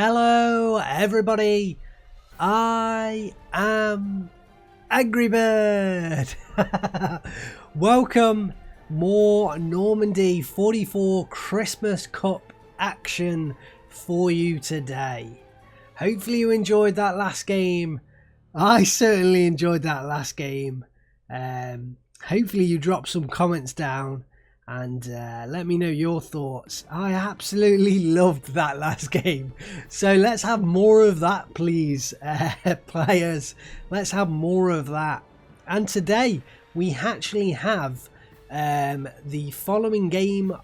Hello everybody, I am Angry Bird. Welcome, more Normandy 44 Christmas Cup action for you today. Hopefully you enjoyed that last game. I certainly enjoyed that last game. Hopefully you dropped some comments down and let me know your thoughts. I absolutely loved that last game. So let's have more of that, please, players. Let's have more of that. And today we actually have the following game,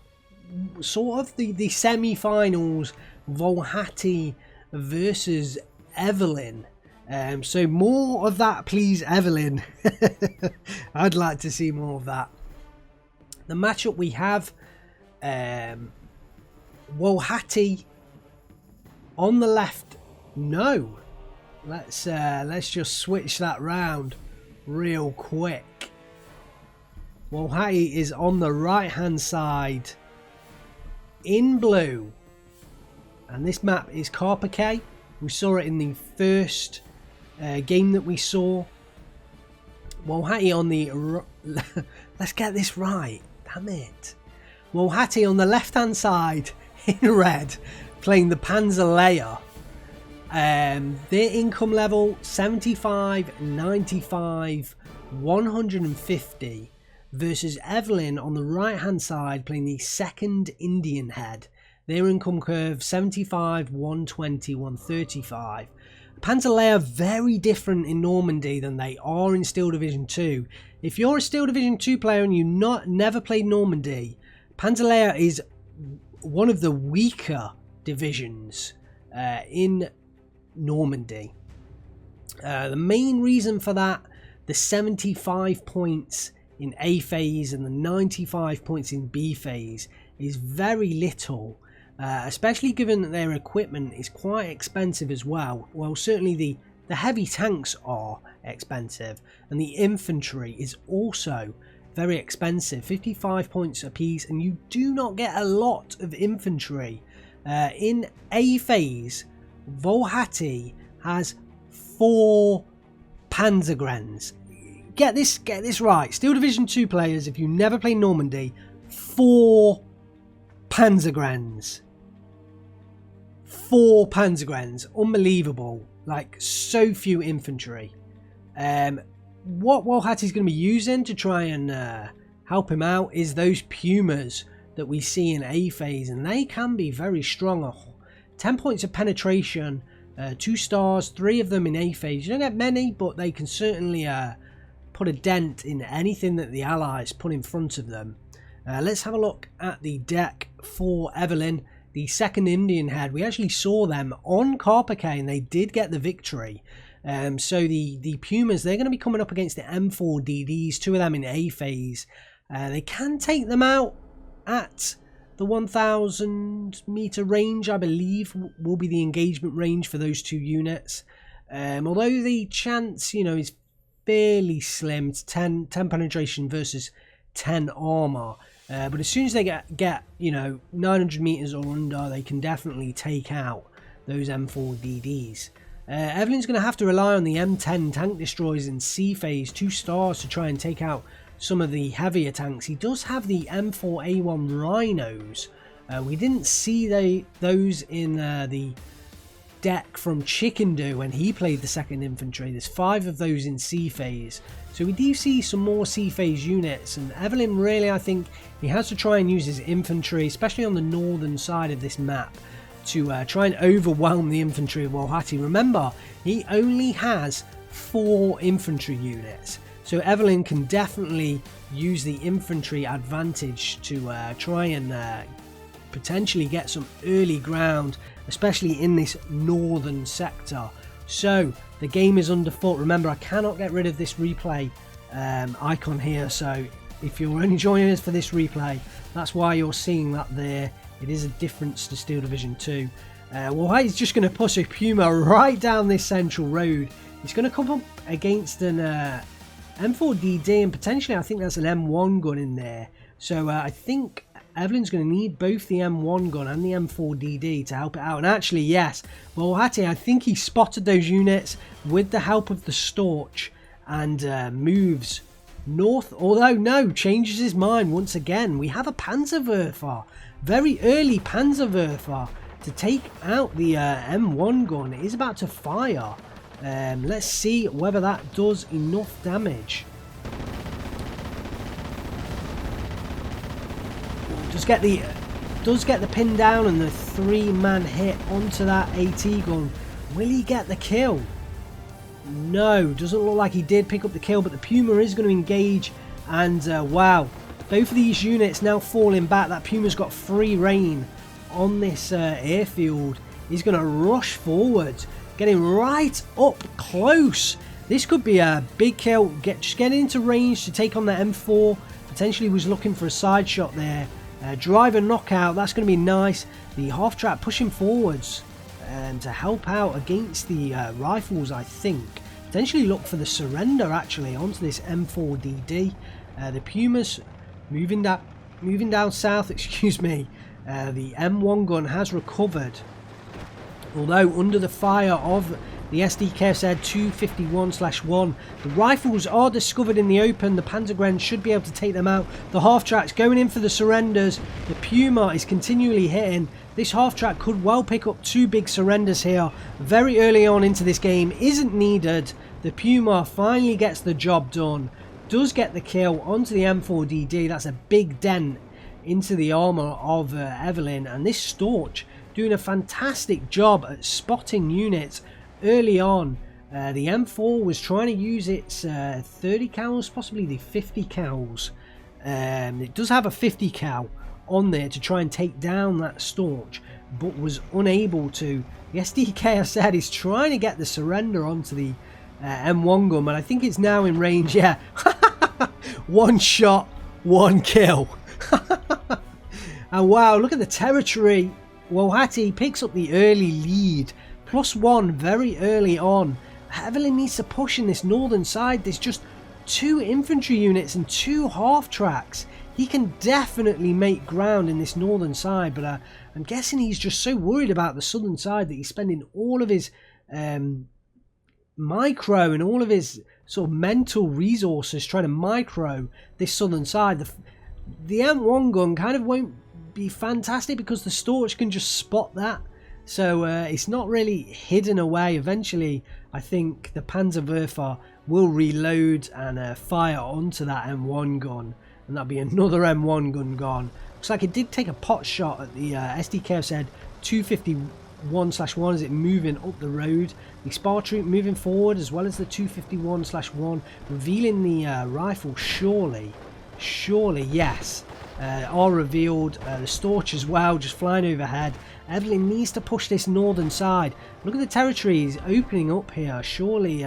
sort of the semi-finals, Wlochaty versus Evelynn. So more of that, please, Evelynn. I'd like to see more of that. The matchup we have, Wlochaty on the left. No, let's just switch that round real quick. Wlochaty is on the right hand side in blue, and this map is Carpacay. We saw it in the first game that we saw. Wlochaty on the let's get this right. Damn it. Wlochaty on the left hand side in red, playing the Panzer. Their income level 75, 95, 150 versus Evelynn on the right hand side playing the second Indian head. Their income curve 75, 120, 135. Panzer very different in Normandy than they are in Steel Division 2. If you're a Steel Division 2 player and you never played Normandy, Panzer is one of the weaker divisions in Normandy. The main reason for that, the 75 points in A phase and the 95 points in B phase, is very little. Especially given that their equipment is quite expensive as well. Well, certainly the heavy tanks are expensive, and the infantry is also very expensive, 55 points apiece, and you do not get a lot of infantry. In A phase, Wlochaty has 4 Panzergrens. Get this right, Steel Division 2 players, if you never played Normandy, 4 Panzergrens. 4 Panzergrens, unbelievable. Like, so few infantry. What Wlochaty's going to be using to try and help him out is those Pumas that we see in A phase, and they can be very strong. 10 points of penetration, 2 stars, 3 of them in A phase. You don't get many, but they can certainly put a dent in anything that the Allies put in front of them. Let's have a look at the deck for Evelynn, the second Indian head. We actually saw them on Carpacay and they did get the victory. So the Pumas, they're going to be coming up against the M4DDs, 2 of them in A phase. They can take them out at the 1,000 meter range, I believe, will be the engagement range for those 2 units. Although the chance, is fairly slim. It's 10 penetration versus 10 armor. But as soon as they get 900 meters or under, they can definitely take out those M4DDs. Evelynn's going to have to rely on the M10 tank destroyers in C phase, 2 stars, to try and take out some of the heavier tanks. He does have the M4A1 Rhinos. We didn't see those in the deck from Chickendoo when he played the second infantry. There's 5 of those in C phase. So we do see some more C phase units, and Evelynn, really, I think he has to try and use his infantry, especially on the northern side of this map, to try and overwhelm the infantry of Wlochaty. Remember, he only has 4 infantry units, so Evelynn can definitely use the infantry advantage to try and potentially get some early ground, especially in this northern sector. So the game is underfoot. Remember, I cannot get rid of this replay icon here, so if you're only joining us for this replay, that's why you're seeing that there. It is a difference to Steel Division 2. Wlochaty's just going to push a Puma right down this central road. He's going to come up against an M4DD, and potentially I think that's an M1 gun in there. So I think Evelynn's going to need both the M1 gun and the M4DD to help it out. And actually, yes, Wlochaty, I think he spotted those units with the help of the Storch and moves north. Although, no, changes his mind once again. We have a Panzerwerfer, very early Panzerwerfer to take out the M1 gun. It is about to fire. Let's see whether that does enough damage. Does get the pin down and the 3-man hit onto that AT gun. Will he get the kill? No, doesn't look like he did pick up the kill, but the Puma is going to engage, and wow, both of these units now falling back. That Puma's got free reign on this airfield. He's going to rush forward, getting right up close. This could be a big kill. Just getting into range to take on the M4. Potentially was looking for a side shot there. Driver knockout, that's going to be nice. The half track pushing forwards to help out against the rifles, I think. Potentially look for the surrender actually onto this M4DD. The Pumas moving down south, excuse me. The M1 gun has recovered, although under the fire of the SDKZ 251/1. The rifles are discovered in the open. The Panzergren should be able to take them out. The half-track's going in for the surrenders. The Puma is continually hitting. This half-track could well pick up 2 big surrenders here very early on into this game. Isn't needed. The Puma finally gets the job done. Does get the kill onto the M4DD. That's a big dent into the armour of Evelynn. And this Storch doing a fantastic job at spotting units early on. The M4 was trying to use its 30 cals, possibly the 50 cals. It does have a 50 cal on there to try and take down that Storch, but was unable to. The SDK, I said, is trying to get the surrender onto the M1 gun, but I think it's now in range. Yeah, 1 shot, 1 kill. And wow, look at the territory. Wlochaty picks up the early lead. +1 very early on. Evelynn needs to push in this northern side. There's just 2 infantry units and 2 half tracks. He can definitely make ground in this northern side, but I'm guessing he's just so worried about the southern side that he's spending all of his micro and all of his sort of mental resources trying to micro this southern side. The M1 gun kind of won't be fantastic because the Storch can just spot that. So it's not really hidden away. Eventually, I think the Panzerwerfer will reload and fire onto that M1 gun. And that'll be another M1 gun gone. Looks like it did take a pot shot at the SDKZ 251/1 as it moving up the road. The Spar Troop moving forward as well as the 251/1. Revealing the rifle, surely, yes. Are revealed. The Storch as well, just flying overhead. Evelynn needs to push this northern side. Look at the territories opening up here. Surely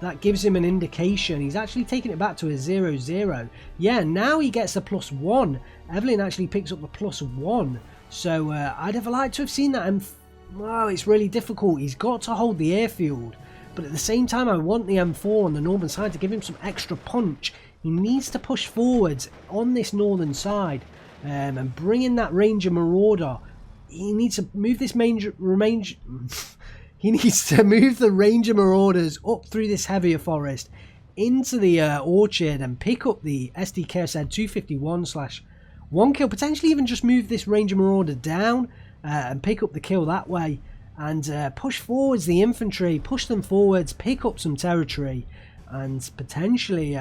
that gives him an indication. He's actually taking it back to a 0-0. Yeah, now he gets a +1. Evelynn actually picks up the +1. So I'd have liked to have seen that. And well, it's really difficult. He's got to hold the airfield. But at the same time, I want the M4 on the northern side to give him some extra punch. He needs to push forwards on this northern side and bring in that Ranger Marauder. He needs to move this he needs to move the Ranger Marauders up through this heavier forest into the orchard and pick up the SDKZ 251/1 kill. Potentially even just move this Ranger Marauder down and pick up the kill that way. And push forwards the infantry, push them forwards, pick up some territory, and potentially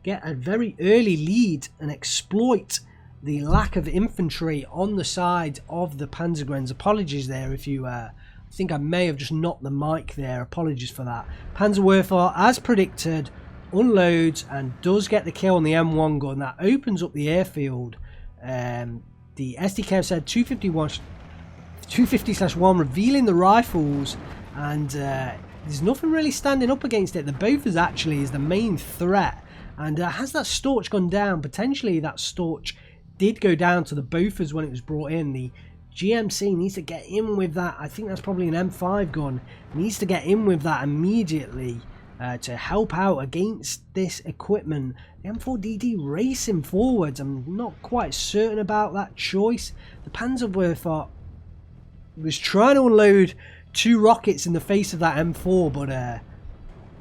get a very early lead and exploit the lack of infantry on the side of the Panzergrens. Apologies there if you I think I may have just knocked the mic there. Apologies for that. Panzerwerfer, as predicted, unloads and does get the kill on the M1 gun. That opens up the airfield. The SDK said 250/1 revealing the rifles, and there's nothing really standing up against it. The Bofors actually is the main threat. And has that Storch gone down? Potentially that Storch did go down to the Bofors when it was brought in. The GMC needs to get in with that. I think that's probably an M5 gun. Needs to get in with that immediately. to help out against this equipment. The M4DD racing forwards. I'm not quite certain about that choice. The Panzerwerfer was trying to unload 2 rockets in the face of that M4, but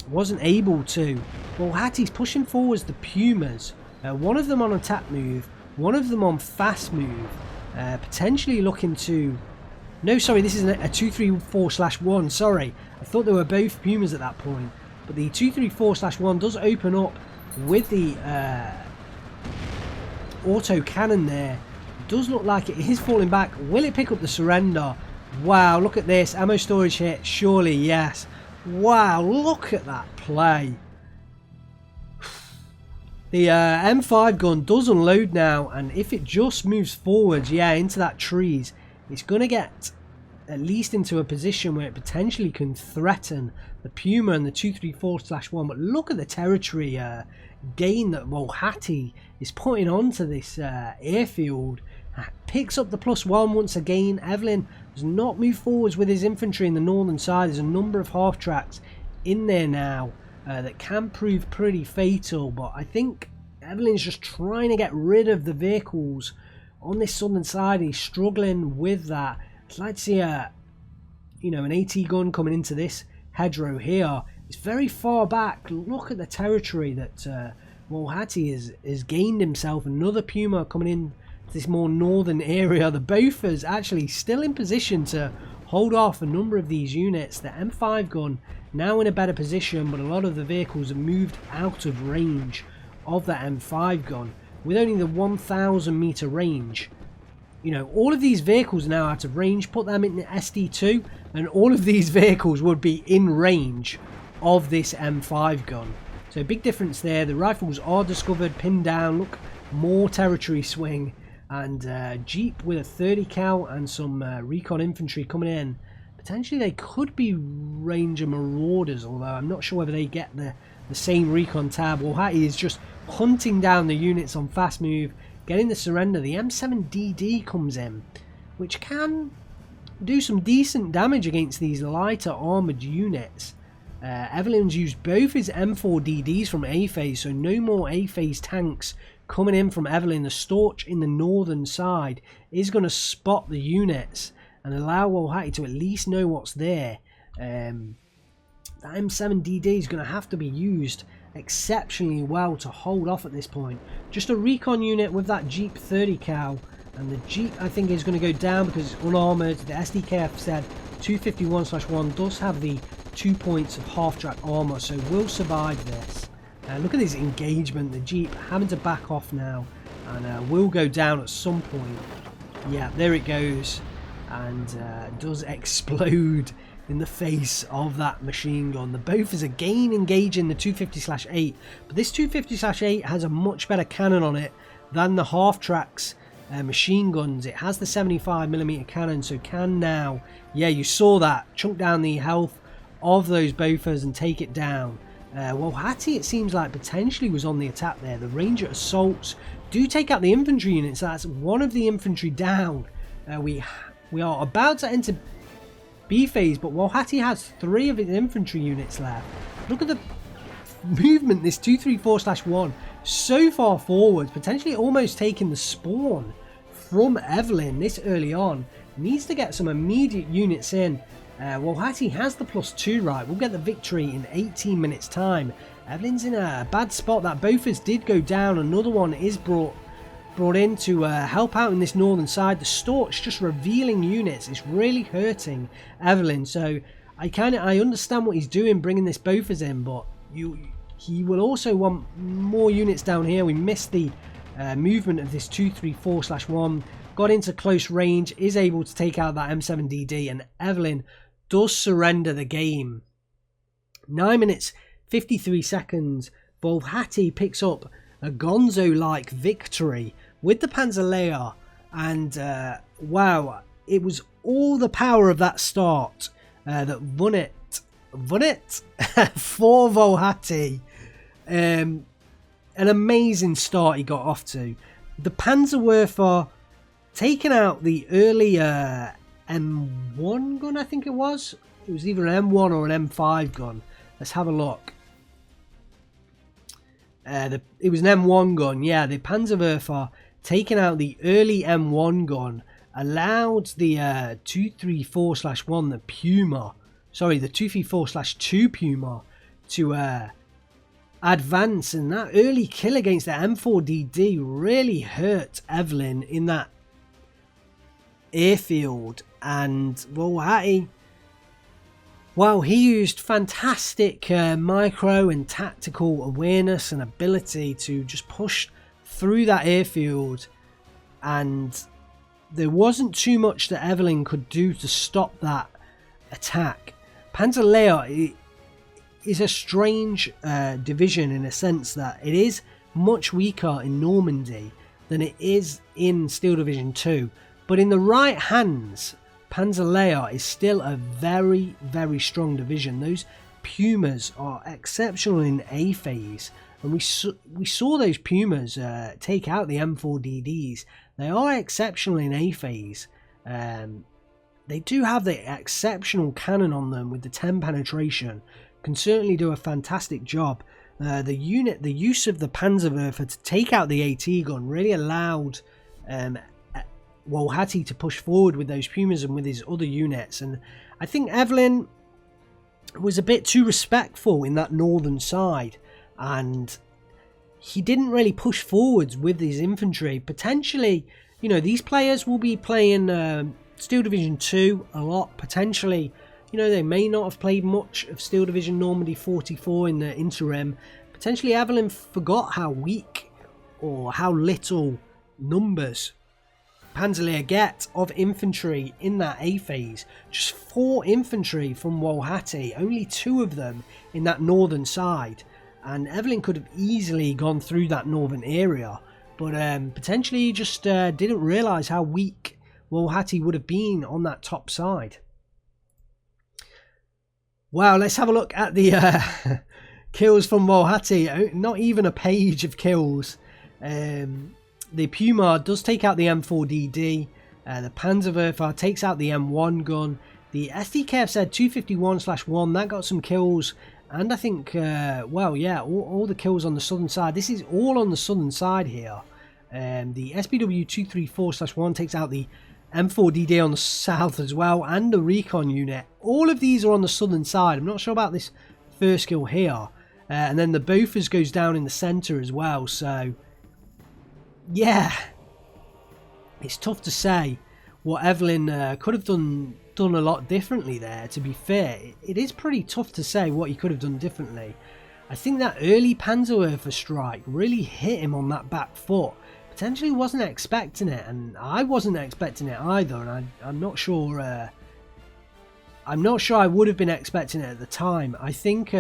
wasn't able to. Wlochaty's pushing forwards the Pumas. One of them on attack move, one of them on fast move. Potentially looking to... No, sorry, this is a 234/1. Sorry, I thought they were both Pumas at that point. But the 234/1 does open up with the auto cannon there. It does look like it is falling back. Will it pick up the surrender? Wow, look at this. Ammo storage hit. Surely, yes. Wow, look at that play. The M5 gun does unload now, and if it just moves forwards, yeah, into that trees, it's going to get at least into a position where it potentially can threaten the Puma and the 234/1. But look at the territory gain that Wlochaty is putting onto this airfield. Picks up the +1 once again. Evelynn does not move forwards with his infantry in the northern side. There's a number of half tracks in there now that can prove pretty fatal, but I think Evelynn's just trying to get rid of the vehicles on this southern side. He's struggling with that. I'd like to see an AT gun coming into this hedgerow here. It's very far back. Look at the territory that Wlochaty has gained himself. Another Puma coming in to this more northern area. The Bofors actually still in position to hold off a number of these units. The M5 gun now in a better position, but a lot of the vehicles have moved out of range of that M5 gun with only the 1,000 meter range. All of these vehicles are now out of range. Put them in the SD2 and all of these vehicles would be in range of this M5 gun. So big difference there. The rifles are discovered, pinned down. Look, more territory swing, and Jeep with a 30 cal and some recon infantry coming in. Potentially they could be Ranger Marauders, although I'm not sure whether they get the same recon tab. Wlochaty is just hunting down the units on fast move, getting the surrender. The M7DD comes in, which can do some decent damage against these lighter armoured units. Evelynn's used both his M4DDs from A-phase, so no more A-phase tanks coming in from Evelynn. The Storch in the northern side is going to spot the units and allow Wlochaty to at least know what's there. That M7DD is going to have to be used exceptionally well to hold off at this point. Just a recon unit with that Jeep 30 cal, and the Jeep I think is going to go down because it's unarmoured. The SDKF said 251/1 does have the 2 points of half track armour, so will survive this. Look at this engagement. The Jeep having to back off now, and will go down at some point. Yeah, there it goes, and does explode in the face of that machine gun. The Bofors again engaging the 250/8, but this 250/8 has a much better cannon on it than the half tracks machine guns. It has the 75mm cannon, so can now, yeah, you saw that, chunk down the health of those Bofors and take it down. Wlochaty, it seems like, potentially was on the attack there. The Ranger assaults do take out the infantry units. So that's one of the infantry down. We are about to enter B phase, but Wlochaty has 3 of his infantry units left. Look at the movement, this 234/1, so far forward, potentially almost taking the spawn from Evelynn this early on. Needs to get some immediate units in. Wlochaty has the +2 right. We'll get the victory in 18 minutes time. Evelynn's in a bad spot. That Bofors did go down. Another one is brought in to help out in this northern side. The Storch just revealing units. It's really hurting Evelynn. So I understand what he's doing, bringing this Bofors in, but he will also want more units down here. We missed the movement of this 234/1. Got into close range, is able to take out that M7DD, and Evelynn does surrender the game. 9 minutes 53 seconds. Wlochaty picks up a Gonzo-like victory with the Panzerlehr, and wow, it was all the power of that start that won it for Wlochaty. An amazing start he got off to. The Panzerwerfer taking out the early M1 gun, I think it was. It was either an M1 or an M5 gun. Let's have a look. It was an M1 gun. Yeah, the Panzerwerfer taking out the early M1 gun allowed the 234/1, the Puma, sorry, the 234/2 Puma to advance, and that early kill against the M4DD really hurt Evelynn in that airfield. And Wlochaty, well, he used fantastic micro and tactical awareness and ability to just push through that airfield, and there wasn't too much that Evelynn could do to stop that attack. Panzerlehr is a strange division in a sense that it is much weaker in Normandy than it is in Steel Division 2, but in the right hands, Panzerlehr is still a very, very strong division. Those Pumas are exceptional in A phase, and we saw those Pumas take out the M4DDs. They are exceptional in A phase. They do have the exceptional cannon on them with the 10 penetration. Can certainly do a fantastic job. The use of the Panzerwerfer to take out the AT gun really allowed Wlochaty to push forward with those Pumas and with his other units. And I think Evelynn was a bit too respectful in that northern side, and he didn't really push forwards with his infantry. Potentially, you know, these players will be playing Steel Division 2 a lot. Potentially, you know, they may not have played much of Steel Division Normandy 44 in the interim. Potentially Evelynn forgot how weak or how little numbers Panzerlehr get of infantry in that A phase. Just 4 infantry from Wlochaty, only 2 of them in that northern side. And Evelynn could have easily gone through that northern area, but potentially he just didn't realise how weak Wlochaty would have been on that top side. Wow, let's have a look at the kills from Wlochaty. Not even a page of kills. The Puma does take out the M4DD. The Panzerwerfer takes out the M1 gun. The SDKFZ 251/1, that got some kills. And I think, well, yeah, all the kills on the southern side. This is all on the southern side here. The SBW 234/1 takes out the M4DD on the south as well, and the recon unit. All of these are on the southern side. I'm not sure about this first kill here. And then the Bofors goes down in the centre as well. So, yeah, it's tough to say what Evelynn could have done a lot differently there. To be fair, it is pretty tough to say what he could have done differently. I think that early Panzerwerfer strike really hit him on that back foot. Potentially wasn't expecting it, and I wasn't expecting it either. And I'm not sure. I'm not sure I would have been expecting it at the time. I think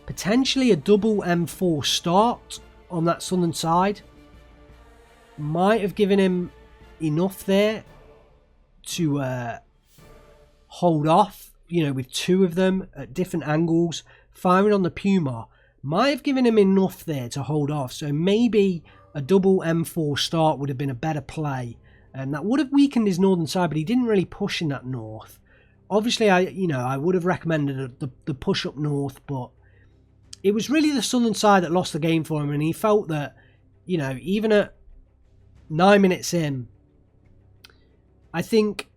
potentially a double M4 start on that southern side might have given him enough there to hold off, you know, with 2 of them at different angles firing on the Puma. Might have given him enough there to hold off. So maybe a double M4 start would have been a better play, and that would have weakened his northern side, but he didn't really push in that north. Obviously, I would have recommended the push up north, but it was really the southern side that lost the game for him, and he felt that, you know, even at 9 minutes in, I think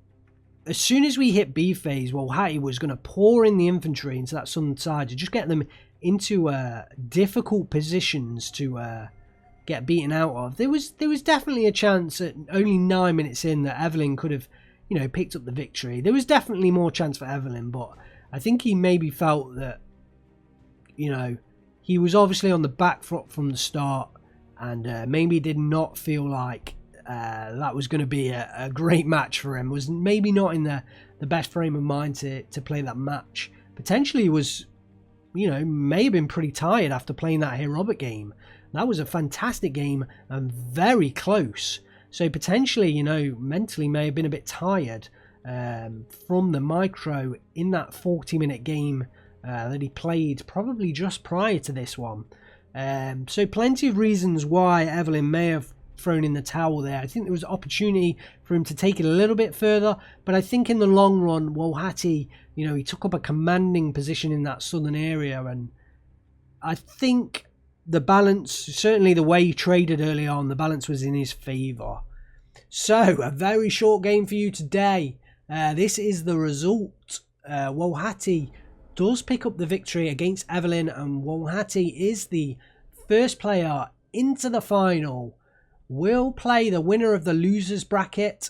as soon as we hit B phase, Wlochaty was going to pour in the infantry into that southern side to just get them into difficult positions to get beaten out of. There was definitely a chance at only 9 minutes in that Evelynn could have, you know, picked up the victory. There was definitely more chance for Evelynn, but I think he maybe felt that, you know, he was obviously on the back foot from the start, and maybe did not feel like that was going to be a great match for him. Was maybe not in the best frame of mind to play that match. Potentially was, you know, may have been pretty tired after playing that heroic game. That was a fantastic game and very close. So potentially, you know, mentally may have been a bit tired from the micro in that 40-minute game that he played probably just prior to this one. So plenty of reasons why Evelynn may have thrown in the towel there. I think there was opportunity for him to take it a little bit further, but I think in the long run, Wlochaty, you know, he took up a commanding position in that southern area, and I think the balance, certainly the way he traded early on, the balance was in his favour. So, a very short game for you today. This is the result. Wlochaty does pick up the victory against Evelynn, and Wlochaty is the first player into the final. We'll play the winner of the losers bracket.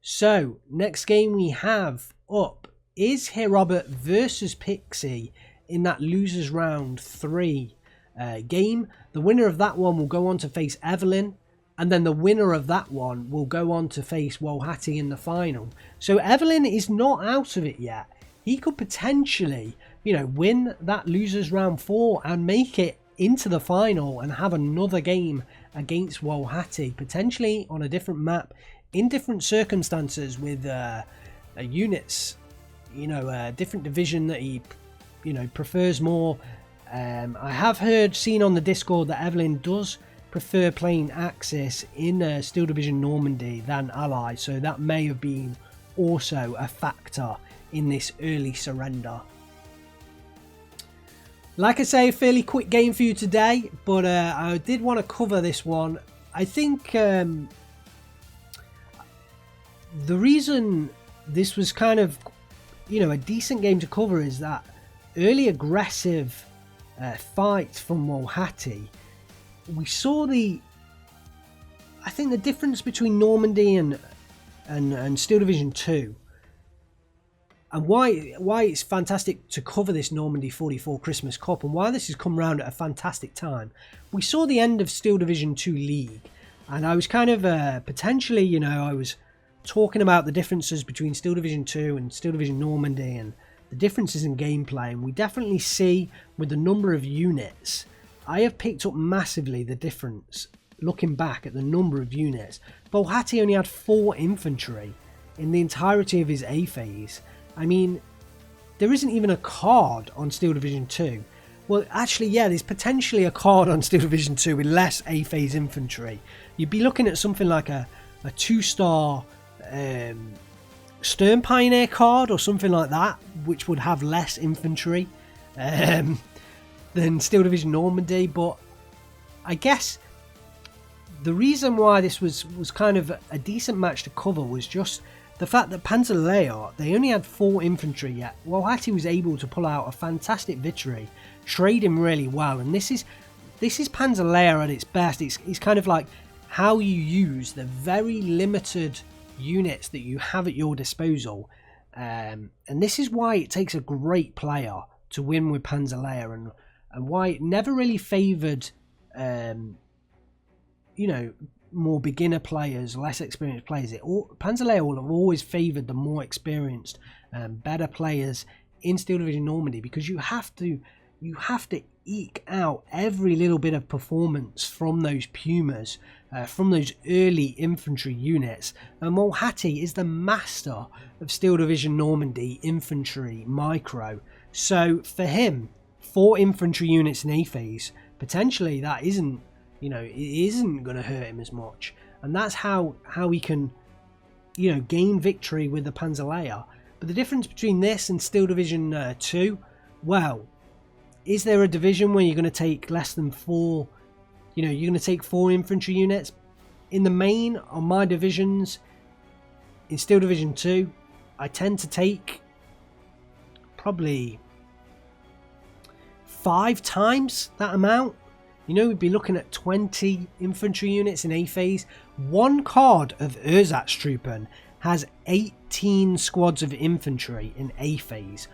So, next game we have up is Herobert versus Pixie in that losers round 3 game. The winner of that one will go on to face Evelynn, and then the winner of that one will go on to face Wlochaty in the final. So Evelynn is not out of it yet. He could potentially, win that losers round 4 and make it into the final and have another game against Wlochaty, potentially on a different map, in different circumstances, with units, a different division that he, prefers more. I have seen on the Discord that Evelynn does prefer playing Axis in Steel Division Normandy than Ally, so that may have been also a factor in this early surrender. Like I say, a fairly quick game for you today, but I did want to cover this one. I think the reason this was kind of, a decent game to cover is that early aggressive fight from Wlochaty. We saw I think the difference between Normandy and Steel Division 2, and why it's fantastic to cover this Normandy 44 Christmas Cup, and why this has come round at a fantastic time. We saw the end of Steel Division 2 League, and I was kind of potentially, I was talking about the differences between Steel Division 2 and Steel Division Normandy and the differences in gameplay, and we definitely see with the number of units, I have picked up massively the difference looking back at the number of units. Wlochaty only had 4 infantry in the entirety of his A phase. I mean, there isn't even a card on Steel Division 2. Well, actually, yeah, there's potentially a card on Steel Division 2 with less A phase infantry. You'd be looking at something like a 2-star Stern Pioneer card or something like that, which would have less infantry than Steel Division Normandy. But I guess the reason why this was kind of a decent match to cover was just the fact that Panzer, they only had 4 infantry yet. Wlochaty was able to pull out a fantastic victory, trading really well, and this is Panzer at its best. It's kind of like how you use the very limited units that you have at your disposal, and this is why it takes a great player to win with Panzer, and why it never really favoured more beginner players, less experienced players. Panzer will have always favoured the more experienced, better players in Steel Division Normandy, because you have to eke out every little bit of performance from those Pumas, from those early infantry units. And Wlochaty is the master of Steel Division Normandy infantry micro. So for him, 4 infantry units in A phase, potentially that isn't, it isn't going to hurt him as much, and that's how he can, gain victory with the Panzer. But the difference between this and Steel Division 2, well, is there a division where you're going to take less than 4? You're going to take 4 infantry units. In the main, on my divisions, in Steel Division 2, I tend to take probably 5 times that amount. We'd be looking at 20 infantry units in A phase. One card of Ersatztruppen has 18 squads of infantry in A phase.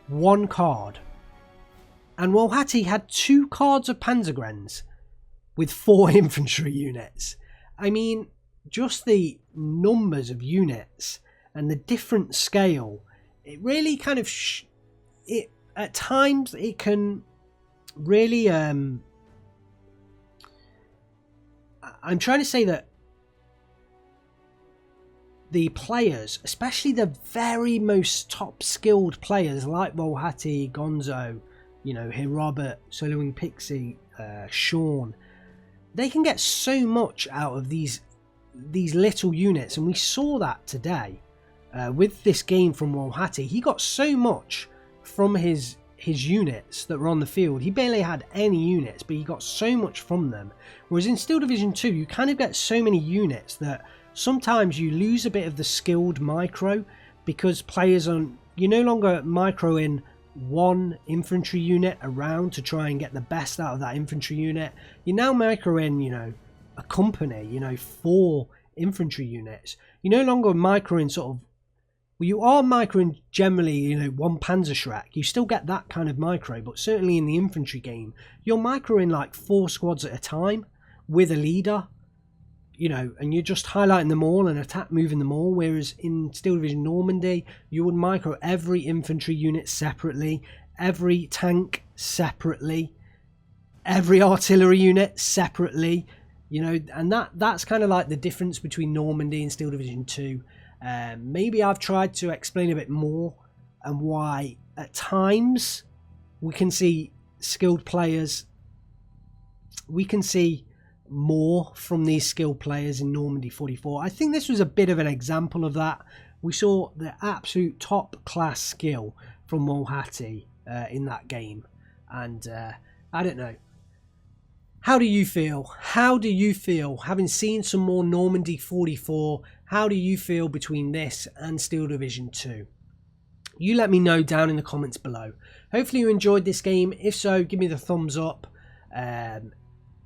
One card. And Wlochaty had 2 cards of Panzergrenz with 4 infantry units. I mean, just the numbers of units and the different scale, it really kind of at times it can really I'm trying to say that the players, especially the very most top skilled players like Wlochaty, Gonzo, Herobert, Soloing Pixie, Sean, they can get so much out of these little units, and we saw that today with this game from Wlochaty. He got so much from his his units that were on the field. He barely had any units, but he got so much from them. Whereas in Steel Division 2, you kind of get so many units that sometimes you lose a bit of the skilled micro, because players are, you're no longer microing one infantry unit around to try and get the best out of that infantry unit. You're now microing, you know, a company, you know, 4 infantry units. You're no longer microing sort of, well, you are microing generally, you know, 1 Panzerschreck. You still get that kind of micro, but certainly in the infantry game, you're microing like 4 squads at a time with a leader, you know, and you're just highlighting them all and attack moving them all. Whereas in Steel Division Normandy, you would micro every infantry unit separately, every tank separately, every artillery unit separately, you know, and that's kind of like the difference between Normandy and Steel Division 2. Maybe I've tried to explain a bit more and why at times we can see skilled players, we can see more from these skilled players in Normandy 44. I think this was a bit of an example of that. We saw the absolute top class skill from Wlochaty in that game, and I don't know. How do you feel? How do you feel having seen some more Normandy 44? How do you feel between this and Steel Division 2? You let me know down in the comments below. Hopefully you enjoyed this game. If so, give me the thumbs up.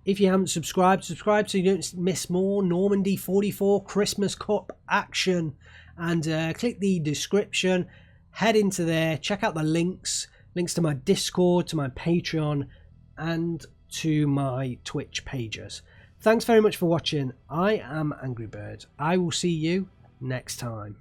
If you haven't subscribed, subscribe so you don't miss more Normandy 44 Christmas Cup action. And click the description, head into there, check out the links to my Discord, to my Patreon, and to my Twitch pages. Thanks very much for watching. I am Angry Bird. I will see you next time.